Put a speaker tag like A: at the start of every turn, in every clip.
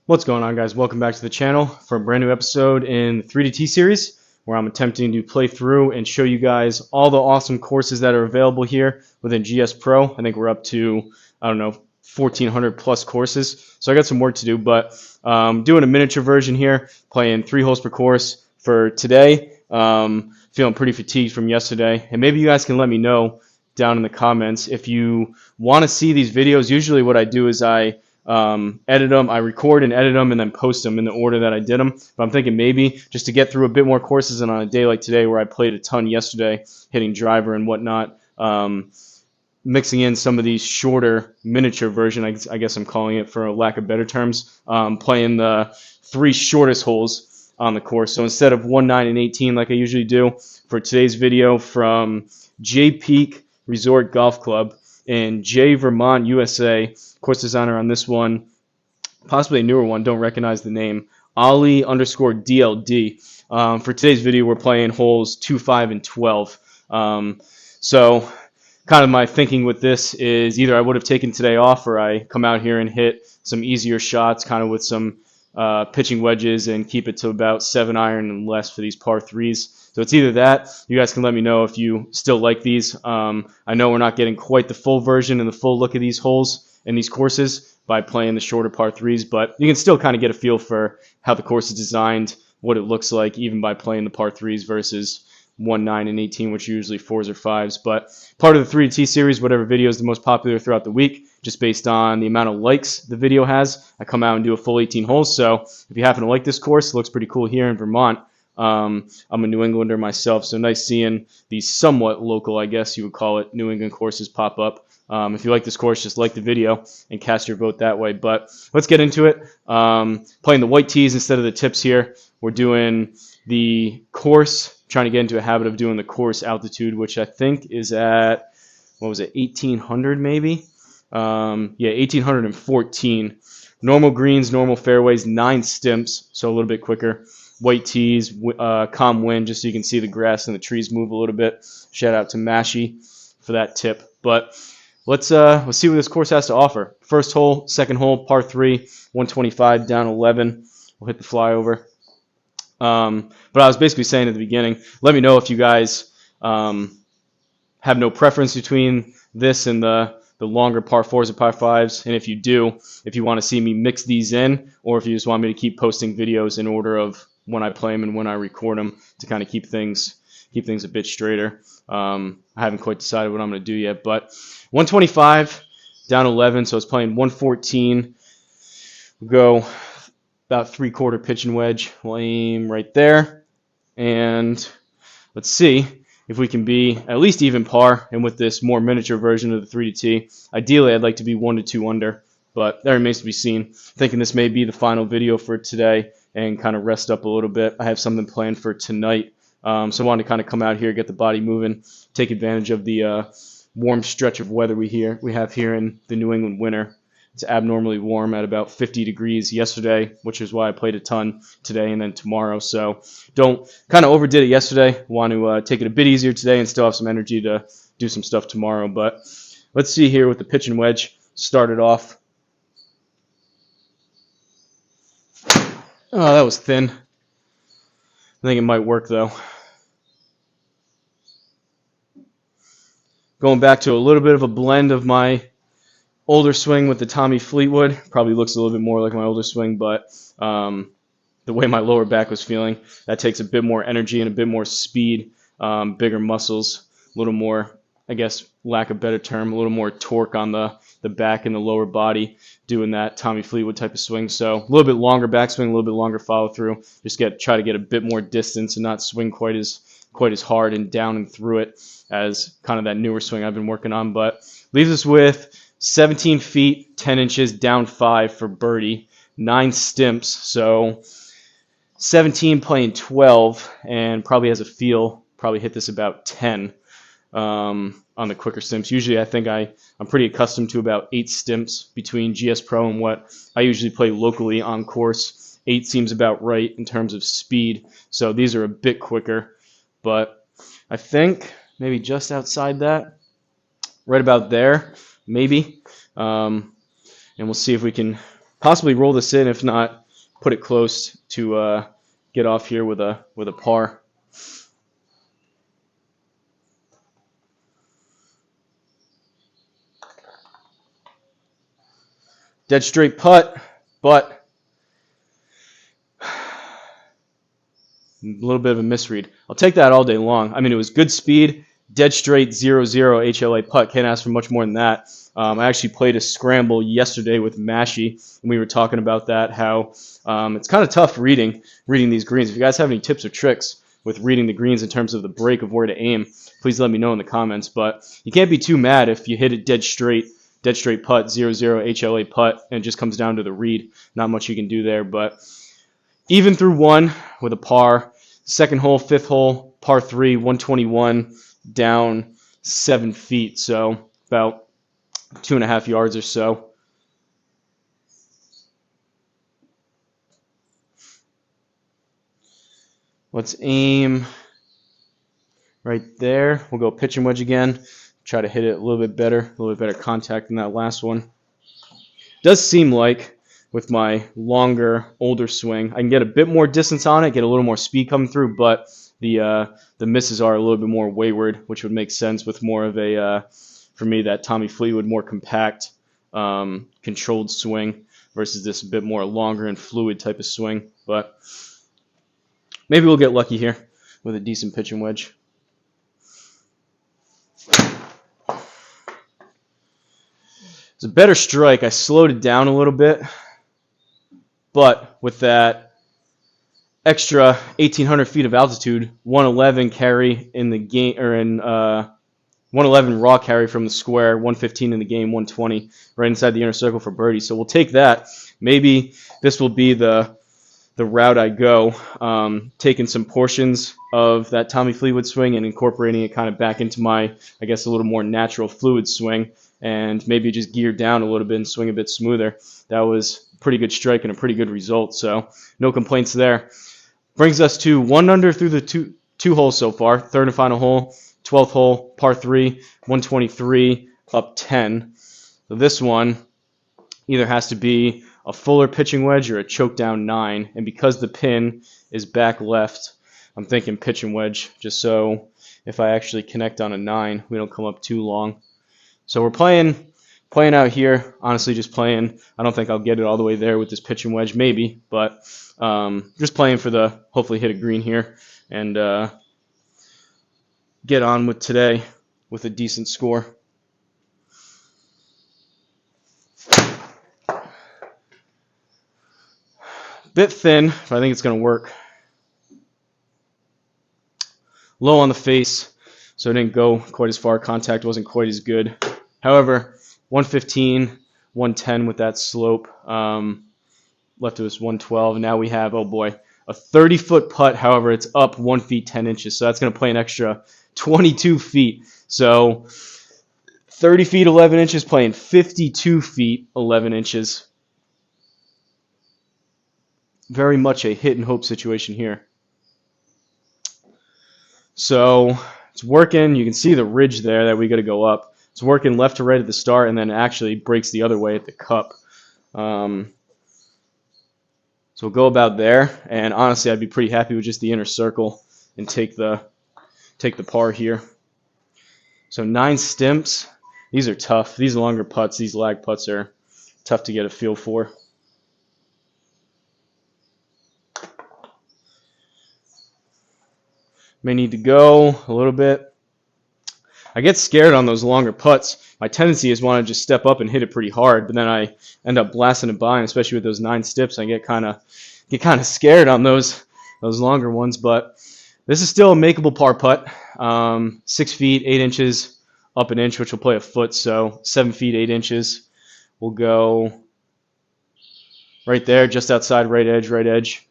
A: What's going on, guys? Welcome back to the channel for a brand new episode in the 3DT series where I'm attempting to play through and show you guys all the awesome courses that are available here within GSPro. I think we're up to, I don't know, 1,400 plus courses. So I got some work to do, but doing a miniature version here, playing 3 holes per course for today. Feeling pretty fatigued from yesterday. And maybe you guys can let me know down in the comments if you want to see these videos. Usually what I do is I edit them, I record and edit them and then post them in the order that I did them. But I'm thinking maybe just to get through a bit more courses, and on a day like today where I played a ton yesterday, hitting driver and whatnot, mixing in some of these shorter miniature version, I guess I'm calling it for lack of better terms, playing the 3 shortest holes on the course. So instead of 1, 9, and 18 like I usually do, for today's video from J Peak Resort Golf Club in Vermont, USA. Course designer on this one, possibly a newer one, don't recognize the name, Ali_DLD. For today's video, we're playing holes 2, 5, and 12. So kind of my thinking with this is either I would have taken today off or I come out here and hit some easier shots kind of with some pitching wedges and keep it to about 7 iron and less for these par 3s. So it's either that. You guys can let me know if you still like these. I know we're not getting quite the full version and the full look of these holes and these courses by playing the shorter par 3s, but you can still kind of get a feel for how the course is designed, what it looks like, even by playing the par 3s versus 1, 9, and 18, which are usually 4s or 5s. But part of the 3T series, whatever video is the most popular throughout the week, just based on the amount of likes the video has, I come out and do a full 18 holes. So if you happen to like this course, it looks pretty cool here in Vermont. I'm a New Englander myself, so nice seeing these somewhat local, I guess you would call it, New England courses pop up. If you like this course, just like the video and cast your vote that way. But let's get into it. Playing the white tees instead of the tips here. We're doing the course, trying to get into a habit of doing the course altitude, which I think is at, what was it, 1,800 maybe? Yeah, 1,814. Normal greens, normal fairways, 9 stimps, so a little bit quicker. White tees, calm wind, just so you can see the grass and the trees move a little bit. Shout out to Mashy for that tip. But let's see what this course has to offer. First hole, second hole, par 3, 125 down 11. We'll hit the flyover. But I was basically saying at the beginning, let me know if you guys have no preference between this and the longer par 4s or par 5s, and if you do, if you want to see me mix these in, or if you just want me to keep posting videos in order of when I play them and when I record them to kind of keep things a bit straighter. I haven't quite decided what I'm going to do yet, but 125 down 11, so it's playing 114. We'll go about 3/4 pitch and wedge. We'll aim right there, and let's see if we can be at least even par, and with this more miniature version of the 3DT. Ideally, I'd like to be 1 to 2 under, but that remains to be seen. Thinking this may be the final video for today and kind of rest up a little bit. I have something planned for tonight, so I wanted to kind of come out here, get the body moving, take advantage of the warm stretch of weather we have here in the New England winter. It's abnormally warm at about 50 degrees yesterday, which is why I played a ton today and then tomorrow. So kind of overdid it yesterday. Want to take it a bit easier today and still have some energy to do some stuff tomorrow. But let's see here with the pitch and wedge. Started off. Oh, that was thin. I think it might work though. Going back to a little bit of a blend of my older swing with the Tommy Fleetwood. Probably looks a little bit more like my older swing, but the way my lower back was feeling, that takes a bit more energy and a bit more speed, bigger muscles, a little more, I guess, lack of better term, a little more torque on the back and the lower body doing that Tommy Fleetwood type of swing. So a little bit longer backswing, a little bit longer follow through. Just try to get a bit more distance and not swing quite as hard and down and through it as kind of that newer swing I've been working on. But leaves us with 17 feet, 10 inches, down 5 for birdie, 9 stimps, so 17 playing 12, and probably has a feel, probably hit this about 10 on the quicker stimps. Usually I think I'm pretty accustomed to about 8 stimps between GSPro and what I usually play locally on course. 8 seems about right in terms of speed, so these are a bit quicker, but I think maybe just outside that, right about there. Maybe, and we'll see if we can possibly roll this in. If not, put it close to get off here with a par. Dead straight putt, but a little bit of a misread. I'll take that all day long. I mean, it was good speed, dead straight 0-0 HLA putt. Can't ask for much more than that. I actually played a scramble yesterday with Mashy, and we were talking about that, how it's kind of tough reading these greens. If you guys have any tips or tricks with reading the greens in terms of the break of where to aim, please let me know in the comments. But you can't be too mad if you hit it dead straight putt, 0-0 HLA putt, and it just comes down to the read. Not much you can do there, but even through one with a par. Second hole, fifth hole, par 3, 121, down 7 feet, so about 2.5 yards or so. Let's aim right there. We'll go pitch and wedge again. Try to hit it a little bit better contact than that last one. Does seem like with my longer, older swing, I can get a bit more distance on it, get a little more speed coming through, but the misses are a little bit more wayward, which would make sense with more of a, for me, that Tommy Fleetwood, more compact, controlled swing versus this a bit more longer and fluid type of swing. But maybe we'll get lucky here with a decent pitch and wedge. It's a better strike. I slowed it down a little bit, but with that extra 1,800 feet of altitude, 111 carry in the game, or in 111 raw carry from the square, 115 in the game, 120 right inside the inner circle for birdie. So we'll take that. Maybe this will be the route I go, taking some portions of that Tommy Fleetwood swing and incorporating it kind of back into my, I guess, a little more natural fluid swing, and maybe just gear down a little bit and swing a bit smoother. That was a pretty good strike and a pretty good result, so no complaints there. Brings us to 1 under through the two holes so far. Third and final hole, 12th hole, par 3, 123, up 10. So this one either has to be a fuller pitching wedge or a choke down 9. And because the pin is back left, I'm thinking pitch and wedge, just so if I actually connect on a 9, we don't come up too long. So we're playing out here, honestly just playing. I don't think I'll get it all the way there with this pitch and wedge, maybe, but just playing for the hopefully hit a green here and get on with today with a decent score. Bit thin, but I think it's going to work. Low on the face, so it didn't go quite as far. Contact wasn't quite as good. However, 115, 110 with that slope. Left it was 112. Now we have, oh boy, a 30-foot putt. However, it's up 1 feet 10 inches, so that's going to play an extra 22 feet. So 30 feet 11 inches playing 52 feet 11 inches. Very much a hit and hope situation here. So it's working. You can see the ridge there that we got to go up. It's working left to right at the start, and then actually breaks the other way at the cup. So we'll go about there, and honestly, I'd be pretty happy with just the inner circle and take the par here. So 9 stimps. These are tough. These longer putts, these lag putts are tough to get a feel for. May need to go a little bit. I get scared on those longer putts. My tendency is want to just step up and hit it pretty hard, but then I end up blasting it by, and especially with those 9 stips, I get kind of scared on those longer ones. But this is still a makeable par putt. 6 feet 8 inches up an inch, which will play a foot, so 7 feet 8 inches. We'll go right there, just outside right edge.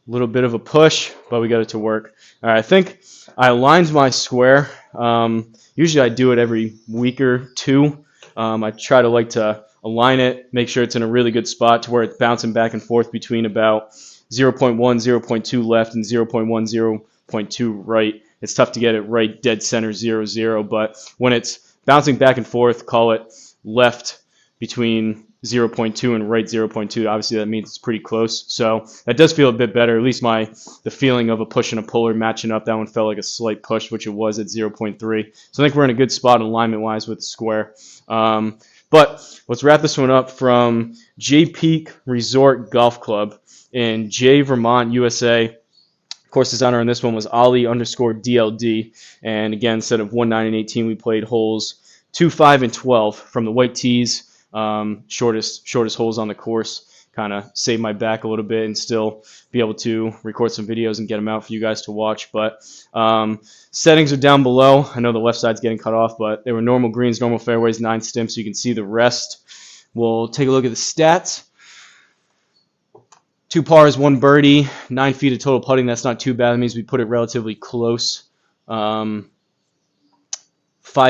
A: A little bit of a push, but we got it to work. All right, I think I aligned my square. Usually I do it every week or two. I try to align it, make sure it's in a really good spot to where it's bouncing back and forth between about 0.1, 0.2 left and 0.1, 0.2 right it's tough to get it right dead center 0-0. But when it's bouncing back and forth, call it left between 0.2 and right 0.2, obviously that means it's pretty close. So that does feel a bit better, at least the feeling of a push and a puller matching up. That one felt like a slight push, which it was at 0.3. So I think we're in a good spot alignment-wise with the square. But let's wrap this one up from J Peak Resort Golf Club in Vermont, USA. Course designer on this one was Ali_DLD. And again, instead of 1, 9, and 18, we played holes 2, 5, and 12 from the white tees. Shortest holes on the course. Kind of save my back a little bit and still be able to record some videos and get them out for you guys to watch. But settings are down below. I know the left side's getting cut off, but they were normal greens, normal fairways, 9 stimps, so you can see the rest. We'll take a look at the stats. 2 pars, 1 birdie, 9 feet of total putting. That's not too bad. That means we put it relatively close. 5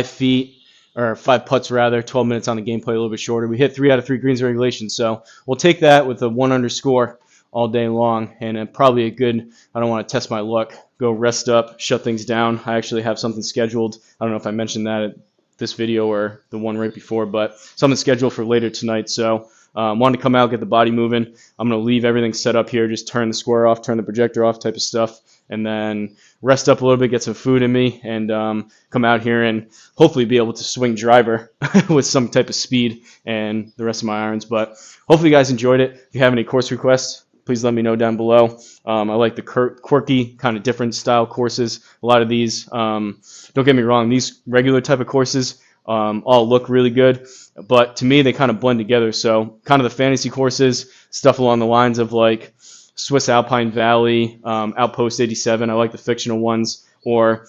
A: feet. Or 5 putts rather, 12 minutes on the gameplay, a little bit shorter. We hit 3 out of 3 greens in regulation, so we'll take that with a 1 under score all day long, and probably a good, I don't want to test my luck, go rest up, shut things down. I actually have something scheduled. I don't know if I mentioned that at this video or the one right before, but something scheduled for later tonight, so wanted to come out, get the body moving. I'm going to leave everything set up here, just turn the square off, turn the projector off type of stuff, and then rest up a little bit, get some food in me, and come out here and hopefully be able to swing driver with some type of speed and the rest of my irons. But hopefully you guys enjoyed it. If you have any course requests, please let me know down below. I like the quirky, kind of different style courses. A lot of these, don't get me wrong, these regular type of courses all look really good, but to me they kind of blend together. So kind of the fantasy courses, stuff along the lines of like Swiss Alpine Valley, Outpost 87. I like the fictional ones, or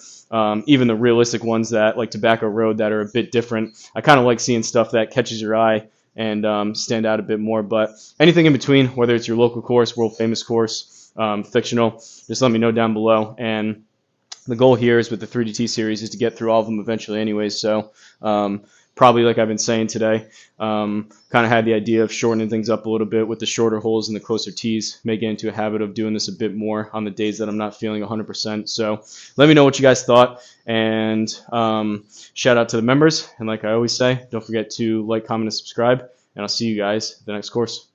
A: even the realistic ones that like Tobacco Road that are a bit different. I kind of like seeing stuff that catches your eye and stand out a bit more. But anything in between, whether it's your local course, world famous course, fictional, just let me know down below. And the goal here is with the 3DT series is to get through all of them eventually anyways. So probably like I've been saying today, kind of had the idea of shortening things up a little bit with the shorter holes and the closer tees. May get into a habit of doing this a bit more on the days that I'm not feeling 100%. So let me know what you guys thought, and shout out to the members. And like I always say, don't forget to like, comment, and subscribe, and I'll see you guys at the next course.